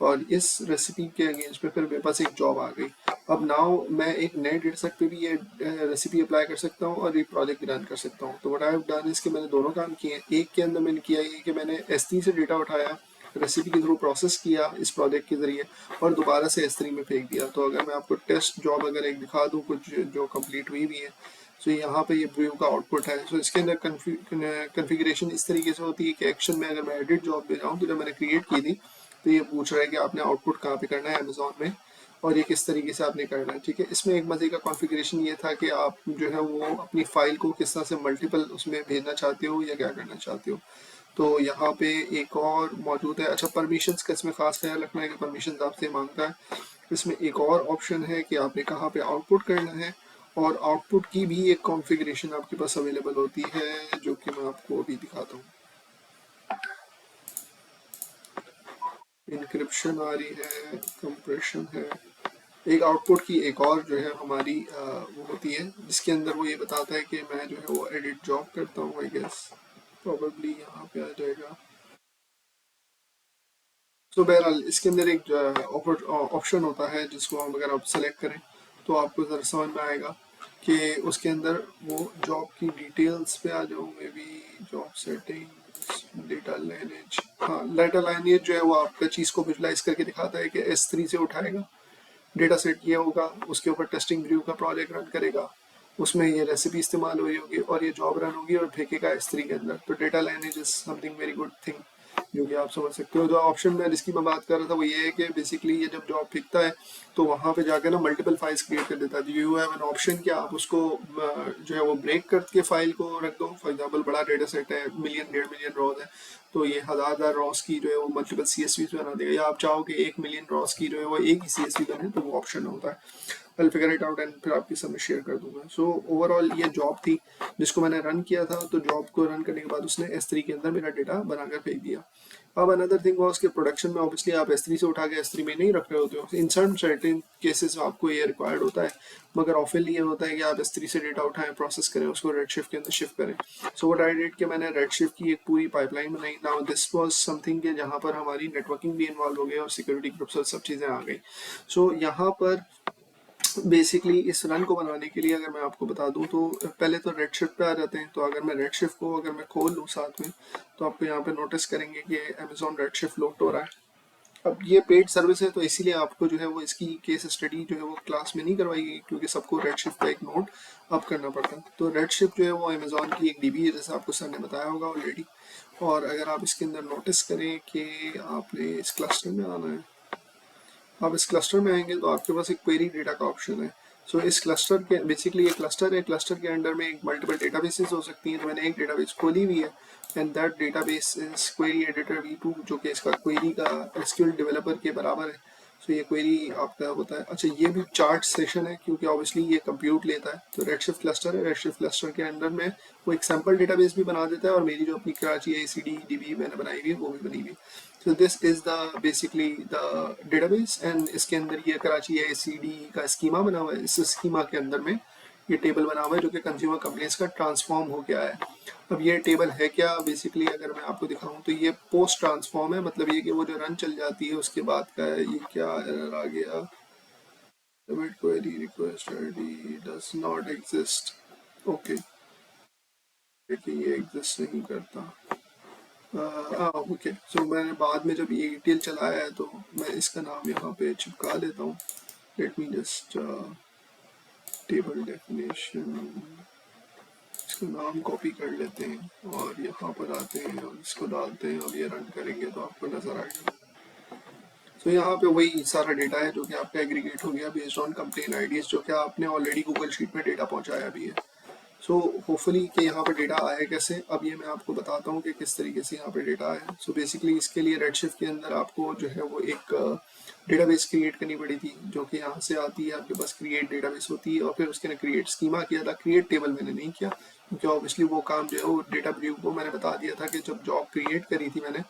और इस रेसिपी के अगेंस्ट में फिर मेरे पास एक जॉब आ गई। अब नाउ मैं एक नए डेटा सेट पे भी ये रेसिपी अप्लाई कर सकता हूँ और ये प्रोजेक्ट भी रन कर सकता हूँ। तो what I have done is कि मैंने दोनों काम किए। एक के अंदर मैंने किया ये कि मैंने S3 से डेटा उठाया, रेसिपी के थ्रू प्रोसेस किया इस प्रोजेक्ट के जरिए, और दोबारा से S3 में फेंक दिया। तो अगर मैं आपको टेस्ट जॉब अगर एक दिखा दूँ कुछ जो कंप्लीट हुई भी है, तो यहाँ पे ये ब्रू का आउटपुट है। तो इसके अंदर कन्फिग्रेशन इस तरीके से होती है कि एक्शन में अगर मैं एडिट जॉब पे जाऊँ तो जब मैंने क्रिएट की थी तो ये पूछ रहा है कि आपने आउटपुट कहाँ पे करना है अमेजोन में, और ये किस तरीके से आपने करना है। ठीक है, इसमें एक मजे का कॉन्फ़िगरेशन ये था कि आप जो है वो अपनी फाइल को किस तरह से मल्टीपल उसमें भेजना चाहते हो या क्या करना चाहते हो। तो यहाँ पे एक और मौजूद है। अच्छा, परमिशंस का इसमें खास ख्याल रखना है कि परमिशंस आपसे मांगता है। इसमें एक और ऑप्शन है कि आपने कहाँ पे आउटपुट करना है, और आउटपुट की भी एक कॉन्फ़िगरेशन आपके पास अवेलेबल होती है जो कि मैं आपको अभी दिखाता हूँ। इंक्रिप्शन आ रही है, कंप्रेशन है। एक आउटपुट की एक और जो है हमारी वो होती है जिसके अंदर वो ये बताता है कि मैं जो है वो एडिट जॉब करता हूँ। आई गेस प्रोबेबली यहाँ पे आ जाएगा। तो बहरहाल इसके अंदर एक ऑप्शन होता है जिसको हम अगर आप सेलेक्ट करें तो आपको ज़रा समझ में आएगा कि उसके अंदर वो जॉब की डिटेल्स पे आ जाऊँ। May be job settings, data lineage. हाँ, डेटा लाइनेज जो है वो आपका चीज़ को विजुलाइज करके दिखाता है कि S3 से उठाएगा, डेटा सेट ये होगा, उसके ऊपर टेस्टिंग व्यू का प्रोजेक्ट रन करेगा, उसमें ये रेसिपी इस्तेमाल हुई होगी और ये जॉब रन होगी और फेंकेगा S3 के अंदर। तो data lineage is something very good thing जो कि आप समझ सकते हो। जो ऑप्शन में जिसकी मैं बात कर रहा था वो ये है कि बेसिकली ये जब जॉब फेंकता है तो वहाँ पे जाकर ना मल्टीपल फाइल्स क्रिएट कर देता है। यू हैव एन ऑप्शन कि आप उसको जो है वो ब्रेक करके फाइल को रख दो। फॉर एग्जाम्पल बड़ा डेटा सेट है, मिलियन 1.5 मिलियन रॉज है, तो ये हजार रॉस की जो है वो मल्टीपल CSVs बना देगा। या आप चाहो कि 1 मिलियन रॉस की जो है वो एक ही CSV बने, तो वो ऑप्शन होता है। I'll figure it out and फिर आपके सामने शेयर कर दूंगा। सो ओवरऑल ये जॉब थी जिसको मैंने रन किया था। तो जॉब को रन करने के बाद उसने S3 के अंदर मेरा डेटा बनाकर फेंक दिया। अब अनदर थिंग वाज कि प्रोडक्शन में ऑब्वियसली आप S3 से उठा के S3 में नहीं रख रहे होते हो। इन सर्टेन केसेस आपको ये रिक्वायर्ड होता है, मगर ऑफिल ये होता है कि आप S3 से डेटा उठाएं, प्रोसेस करें, उसको रेडशिफ्ट के अंदर शिफ्ट करें। सो व्हाट आई डिड कि मैंने रेडशिफ्ट की एक पूरी पाइपलाइन बनाई। नाउ दिस वाज समथिंग कि जहाँ पर हमारी नेटवर्किंग भी इन्वॉल्व हो गई और सिक्योरिटी ग्रुप्स और सब चीज़ें आ गई। सो यहाँ पर बेसिकली इस रन को बनाने के लिए अगर मैं आपको बता दूं तो पहले तो रेड शिफ्ट पे आ जाते हैं। तो अगर मैं रेड शिफ्ट को अगर मैं खोल लूँ साथ में, तो आपको यहाँ पे नोटिस करेंगे कि अमेजोन रेड शिफ्ट लोड हो रहा है। अब ये पेड सर्विस है तो इसीलिए आपको जो है वो इसकी केस स्टडी जो है वो क्लास में नहीं करवाई गई, क्योंकि सबको रेड शिफ्ट का एक नोड अप करना पड़ता है। तो रेड शिफ्ट जो है वो अमेजोन की एक DB है, जैसे आपको सर ने बताया होगा ऑलरेडी। और अगर आप इसके अंदर नोटिस करें कि आपने इस क्लस्टर में आना है, आप इस क्लस्टर में आएंगे तो आपके पास एक क्वेरी डेटा का ऑप्शन है। सो इस क्लस्टर के बेसिकली ये क्लस्टर है, क्लस्टर के अंडर में एक मल्टीपल डेटाबेसेस हो सकती हैं। तो मैंने एक डेटाबेस खोली हुई है and that database is query editor V2, जो कि इसका क्वेरी का SQL डेवलपर के बराबर है। सो ये क्वेरी आपका होता है। अच्छा, ये भी चार्ट सेशन है क्योंकि ऑब्वियसली ये कंप्यूट लेता है। तो रेडशिफ्ट क्लस्टर है, रेडशिफ्ट क्लस्टर के अंडर में वो एक सैम्पल डेटाबेस भी बना देता है, और मेरी जो अपनी कराची ACD DB मैंने बनाई हुई है वो भी बनी हुई है। So this is the basically the database, and इसके अंदर ये कराची ACD का स्कीमा बना हुआ है। इस स्कीमा के अंदर में ये टेबल बना हुआ है जो कि कंज्यूमर कंप्लेंट्स का ट्रांसफॉर्म हो गया है। अब ये टेबल है क्या, बेसिकली अगर मैं आपको दिखाऊं तो ये पोस्ट ट्रांसफॉर्म है। मतलब ये कि वो जो रन चल जाती है उसके बाद का है। ये क्या एरर आ गया, submit query request ID does not exist. Okay, देखिए ये एग्जिस्ट नहीं करता। ओके, सो मैंने बाद में जब ये ETL चलाया है तो मैं इसका नाम यहाँ पे चिपका देता हूँ। Let me just table definition, इसका नाम कॉपी कर लेते हैं और यहाँ पर आते हैं और इसको डालते हैं। अब ये रन करेंगे तो आपको नजर आएगा। तो यहाँ पे वही सारा डेटा है जो कि आपका एग्रीगेट हो गया बेस्ड ऑन कंप्लेन IDs, जो कि आपने ऑलरेडी गूगल शीट में डेटा पहुँचाया भी है। सो होपफुली कि यहाँ पे डेटा आया कैसे, अब ये मैं आपको बताता हूँ कि किस तरीके से यहाँ पे डेटा आया। सो बेसिकली इसके लिए रेडशिफ्ट के अंदर आपको जो है वो एक डेटाबेस क्रिएट करनी पड़ी थी, जो कि यहाँ से आती है, आपके पास क्रिएट डेटाबेस होती है, और फिर उसके अंदर क्रिएट स्कीमा किया था। क्रिएट टेबल मैंने नहीं किया क्योंकि ऑब्वियसली वो काम जो है वो डेटा व्यू को मैंने बता दिया था कि जब जॉब क्रिएट करी थी मैंने,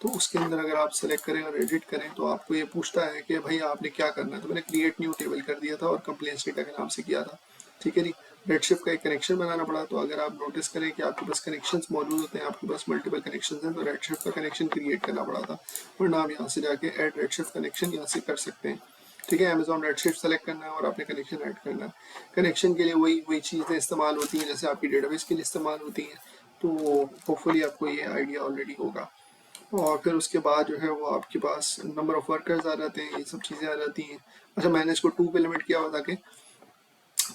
तो उसके अंदर अगर आप सेलेक्ट करें और एडिट करें तो आपको ये पूछता है कि भाई आपने क्या करना है। तो मैंने क्रिएट न्यू टेबल कर दिया था और कंप्लेंट्स डेटा के नाम से किया था। ठीक है जी। रेड शिफ्ट का एक कनेक्शन बनाना पड़ा। तो अगर आप नोटिस करें कि आपके पास कनेक्शंस मौजूद होते हैं, आपके पास मल्टीपल कनेक्शंस हैं, तो रेड शिफ्ट का कनेक्शन क्रिएट करना पड़ा था, वरना आप यहाँ से जाके ऐड रेड शिफ्ट कनेक्शन यहाँ से कर सकते हैं। ठीक है, अमेजॉन रेड शिफ्ट सेलेक्ट करना है और आपने कनेक्शन ऐड करना है। कनेक्शन के लिए वही चीज़ें इस्तेमाल होती हैं जैसे आपकी डेटाबेस के लिए इस्तेमाल होती हैं। तो होपफुली आपको ये आइडिया ऑलरेडी होगा। और फिर उसके बाद जो है वो आपके पास नंबर ऑफ वर्कर्स आ जाते हैं, ये सब चीज़ें आ जाती हैं। अच्छा, मैंने इसको 2 पे लिमिट किया हुआ ताकि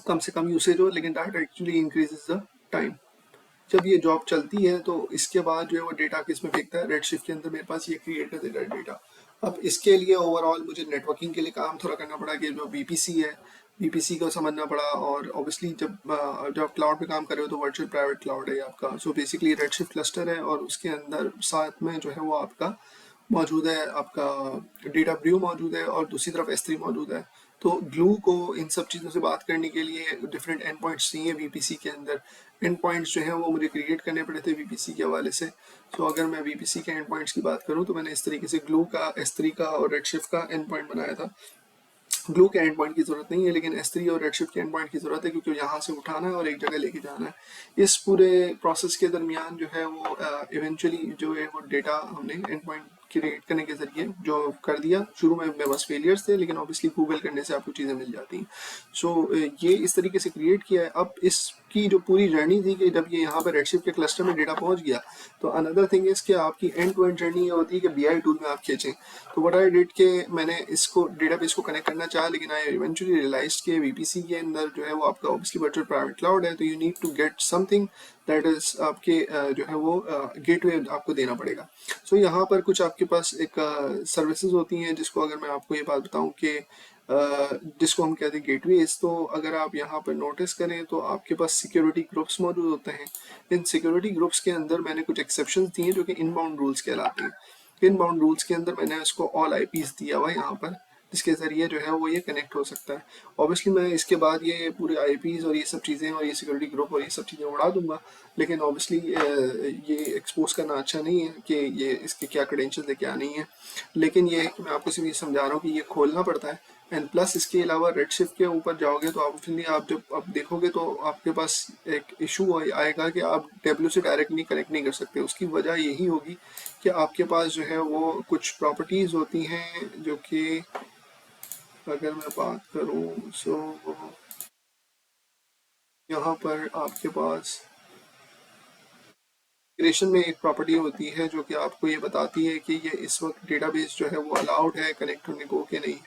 कम से कम यूसेज हो, लेकिन that actually increases the time. जब ये जॉब चलती है तो इसके बाद जो है वो डेटा किस में फेंकता है, रेड शिफ्ट के अंदर मेरे पास ये क्रिएट कर देगा डेटा। अब इसके लिए ओवरऑल मुझे नेटवर्किंग के लिए काम थोड़ा करना पड़ा कि जो VPC है, VPC को समझना पड़ा। और ऑब्वियसली जब क्लाउड पे काम कर रहे हो तो वर्चुअल प्राइवेट क्लाउड है आपका। So basically red shift cluster है और उसके अंदर साथ में जो है वो आपका मौजूद है, आपका डेटा ब्रू मौजूद है और दूसरी तरफ S3 मौजूद है। तो ग्लू को इन सब चीज़ों से बात करने के लिए डिफरेंट एंड पॉइंट्स चाहिए VPC के अंदर। एंड पॉइंट्स जो हैं वो मुझे क्रिएट करने पड़े थे VPC के हवाले से। तो अगर मैं VPC के एंड पॉइंट्स की बात करूं तो मैंने इस तरीके से ग्लू का, S3 का और रेडशिफ्ट का एंड पॉइंट बनाया था। ग्लू के एंड पॉइंट की जरूरत नहीं है, लेकिन S3 और रेडशिफ्ट के एंड पॉइंट की जरूरत है, क्योंकि यहाँ से उठाना है और एक जगह लेके जाना है। इस पूरे प्रोसेस के दरमियान जो है वो इवेंचुअली जो है वो डेटा हमने एंड पॉइंट क्रिएट करने के जरिए जो कर दिया। शुरू में मेरे पास फेलियर्स थे, लेकिन ऑब्वियसली गूगल करने से आपको चीज़ें मिल जाती हैं। सो ये इस तरीके से क्रिएट किया है। अब इसकी जो पूरी जर्नी थी कि जब ये यहाँ पर रेडशिफ्ट के क्लस्टर में डेटा पहुँच गया, तो अनदर थिंग इज कि आपकी एंड टू एंड जर्नी ये होती है कि BI टूल में आप खींचें। तो व्हाट आई डिड के मैंने इसको डेटाबेस को कनेक्ट करना चाहा, लेकिन आई इवेंचुअली रियलाइज्ड कि VPC के अंदर जो है वो आपका ऑब्वियसली वर्चुअल प्राइवेट क्लाउड है, तो you need to get something that is आपके जो है वो गेटवे आपको देना पड़ेगा। सो यहाँ पर कुछ आपके पास एक सर्विसेज होती हैं, जिसको अगर मैं आपको ये बात बताऊँ कि जिसको हम कहते हैं गेटवेज। तो अगर आप यहाँ पर नोटिस करें तो आपके पास सिक्योरिटी ग्रुप्स मौजूद होते हैं। इन सिक्योरिटी ग्रुप्स के अंदर मैंने कुछ एक्सेप्शंस दिए हैं जो कि इनबाउंड रूल्स कहलाते हैं। इनबाउंड रूल्स के अंदर मैंने इसको ऑल IPs दिया हुआ है यहाँ पर, जिसके ज़रिए जो है वो ये कनेक्ट हो सकता है। ऑब्वियसली मैं इसके बाद ये पूरे IPs और ये सब चीज़ें और ये सिक्योरिटी ग्रुप और ये सब चीज़ें उड़ा दूंगा, लेकिन ऑब्वियसली ये एक्सपोज करना अच्छा नहीं है कि ये इसके क्या क्रेडेंशियल्स है क्या नहीं है। लेकिन ये है कि मैं आपको सिर्फ ये समझा रहा हूँ कि ये खोलना पड़ता है। एंड प्लस इसके अलावा रेडशिफ्ट के ऊपर जाओगे तो ऑब्वियसली आप जब आप देखोगे तो आपके पास एक इशू आएगा कि आप W से डायरेक्टली कनेक्ट नहीं कर सकते। उसकी वजह यही होगी कि आपके पास जो है वो कुछ प्रॉपर्टीज़ होती हैं जो कि अगर मैं बात करूं सो यहाँ पर आपके पास क्रिएशन में एक प्रॉपर्टी होती है जो कि आपको ये बताती है कि ये इस वक्त डेटाबेस जो है वो अलाउड है कनेक्ट होने को कि नहीं।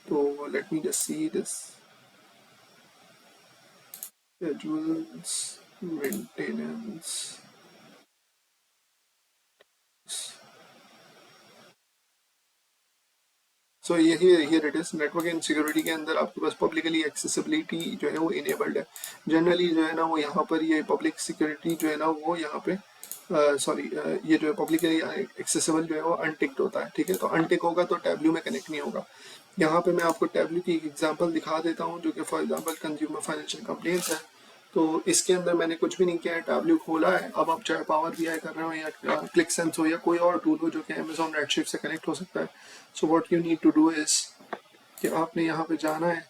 तो let me just see this schedules maintenance। सो यही here it is. Network and security के अंदर आपके पास पब्लिकली एक्सेसिबिलिटी जो है वो इनेबल्ड है। जनरली जो है ना वो यहाँ पर ये पब्लिक सिक्योरिटी जो है ना वो यहाँ पे सॉरी ये जो है पब्लिकली एक्सेसिबल जो है वो अनटिक्ड होता है। ठीक है, तो अनटिक होगा तो टैब्ल्यू में कनेक्ट नहीं होगा। यहाँ पे मैं आपको टैब्ल्यू की एक एग्जांपल दिखा देता हूँ, जो कि for example consumer financial complaints है। तो इसके अंदर मैंने कुछ भी नहीं किया है, टैब्ल्यू खोला है। अब आप चाहे पावर BI कर रहे हो या क्लिक सेंस हो या कोई और टूल हो जो कि अमेजॉन रेडशिफ्ट से कनेक्ट हो सकता है। So what you need to do is कि आपने यहाँ पे जाना है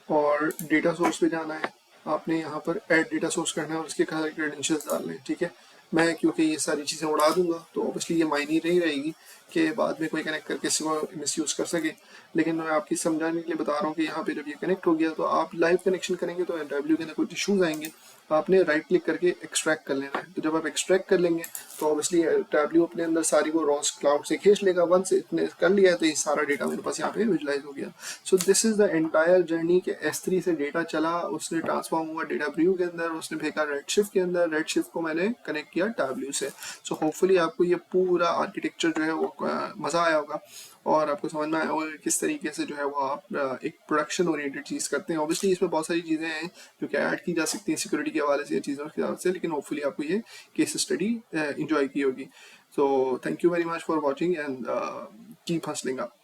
और डेटा सोर्स पे जाना है। आपने यहाँ पर ऐड डेटा सोर्स करना है और उसके सारे क्रेडेंशियल्स डालने हैं। ठीक है, मैं क्योंकि ये सारी चीज़ें उड़ा दूंगा तो ऑब्वियसली ये मायने नहीं रहेगी कि बाद में कोई कनेक्ट करके किसी को मिसयूज़ कर सके। लेकिन मैं आपकी समझाने के लिए बता रहा हूँ कि यहाँ पे जब ये कनेक्ट हो गया तो आप लाइव कनेक्शन करेंगे तो टैब्ल्यू के अंदर कुछ इशूज़ आएंगे, आपने राइट क्लिक करके एक्सट्रैक्ट कर लेना है। तो जब आप एक्सट्रैक्ट कर लेंगे तो ऑब्वियसली टैब्ल्यू अपने अंदर सारी वो रॉस क्लाउड से खींच लेगा। वंस इतने कर लिया तो ये सारा डेटा मेरे पास यहाँ पे विजुलाइज हो गया। So this is the entire journey के S3 से डेटा चला, उसने ट्रांसफॉर्म हुआ डेटा ब्रू के अंदर, उसने फेंका रेडशिफ्ट के अंदर, रेडशिफ्ट को मैंने कनेक्ट किया टैब्ल्यू से। सो होपफुली आपको ये पूरा आर्किटेक्चर जो है वो मज़ा आया होगा और आपको समझ में आया होगा किस तरीके से जो है वो आप एक प्रोडक्शन ओरिएंटेड चीज़ करते हैं। ऑब्वियसली इसमें बहुत सारी चीज़ें हैं जो कि ऐड की जा सकती हैं सिक्योरिटी के हवाले से या चीज़ों के हवाले से, लेकिन होपफुली आपको ये केस स्टडी इंजॉय की होगी। So thank you very much for watching and keep hustling up.